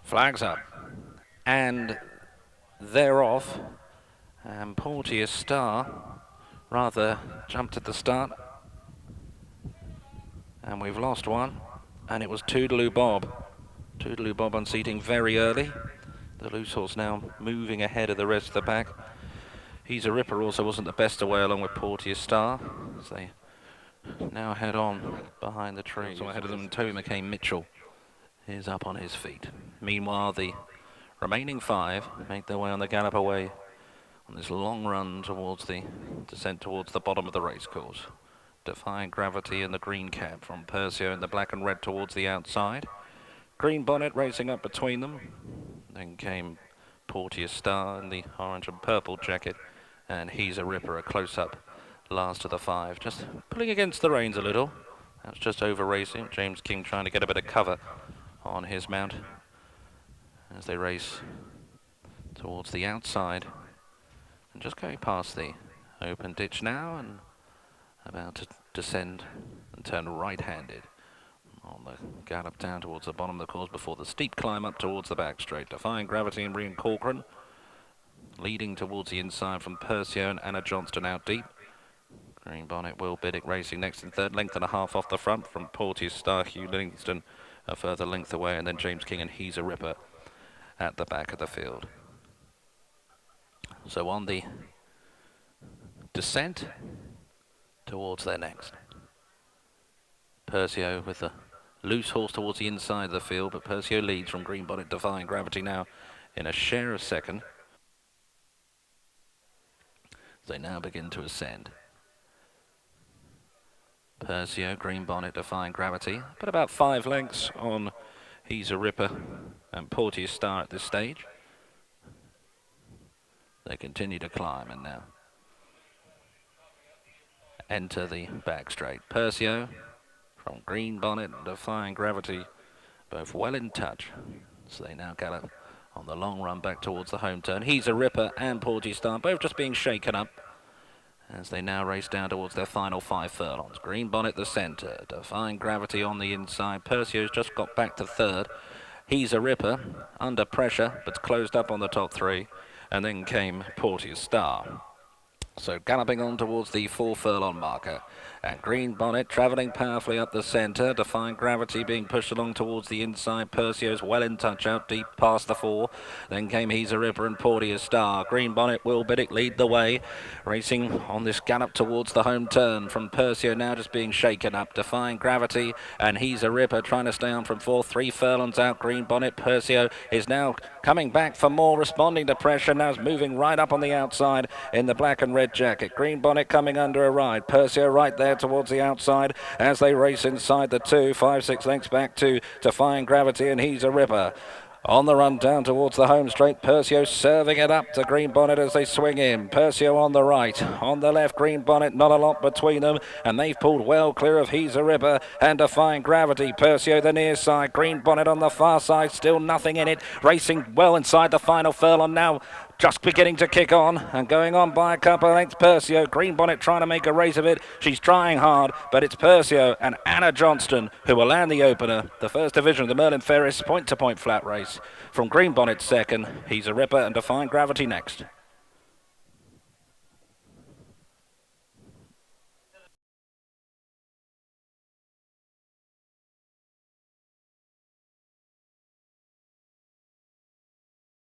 Flags up. And they're off. And Portier Star rather jumped at the start. And we've lost one. And it was Toodaloo Bob. Toodaloo Bob unseating very early. The loose horse now moving ahead of the rest of the pack. He's a Ripper also wasn't the best away along with Portier Star. As they now head on behind the tree. So ahead of them, Toby McCain Mitchell is up on his feet. Meanwhile, the remaining 5 make their way on the gallop away on this long run towards the descent towards the bottom of the racecourse. Defying Gravity in the green cap from Persio in the black and red towards the outside. Green Bonnet racing up between them. Then came Portier Star in the orange and purple jacket. And He's a Ripper, a close-up last of the 5. Just pulling against the reins a little. That's just over racing. James King trying to get a bit of cover on his mount as they race towards the outside. And just going past the open ditch now and about to descend and turn right-handed on the gallop down towards the bottom of the course before the steep climb up towards the back straight. Defying Gravity and Brian Corcoran leading towards the inside from Persio and Anna Johnston out deep. Green Bonnet, Will Biddick racing next in third, length and a half off the front from Portier Star, Hugh Livingston a further length away, and then James King and He's a Ripper at the back of the field. So on the descent towards their next. Persio with the loose horse towards the inside of the field, but Persio leads from Green Bonnet, Defying Gravity now in a share of second. They now begin to ascend. Persio, Green Bonnet, Defying Gravity, but about 5 lengths on He's a Ripper and Portier Star at this stage. They continue to climb and now enter the back straight. Persio from Green Bonnet and Defying Gravity, both well in touch. So they now gallop on the long run back towards the home turn. He's a Ripper and Portier Star, both just being shaken up as they now race down towards their final 5 furlongs. Green Bonnet the centre, Defying Gravity on the inside. Persio's just got back to third. He's a Ripper, under pressure, but closed up on the top 3. And then came Portier Star. So galloping on towards the 4 furlong marker. And Green Bonnet travelling powerfully up the centre. Defying Gravity being pushed along towards the inside. Persio's well in touch out deep past the 4. Then came He's a Ripper and Portier Star. Green Bonnet, Will Biddick lead the way. Racing on this gallop towards the home turn from Persio now just being shaken up. Defying Gravity and He's a Ripper trying to stay on from 4. 3 furlongs out. Green Bonnet. Persio is now coming back for more, responding to pressure. Now is moving right up on the outside in the black and red jacket. Green Bonnet coming under a ride. Persio right there towards the outside as they race inside the 2. 5, 6 lengths back to Defying Gravity and He's a Ripper. On the run down towards the home straight, Persio serving it up to Green Bonnet as they swing in. Persio on the right, on the left, Green Bonnet, not a lot between them, and they've pulled well clear of He's a Ripper and Defying Gravity. Persio the near side, Green Bonnet on the far side, still nothing in it, racing well inside the final furlong now. Just beginning to kick on and going on by a couple of lengths. Persio, Green Bonnet trying to make a race of it. She's trying hard, but it's Persio and Anna Johnston who will land the opener. The first division of the Merlin Ferris point-to-point flat race. From Green Bonnet second, He's a Ripper and Defying Gravity next.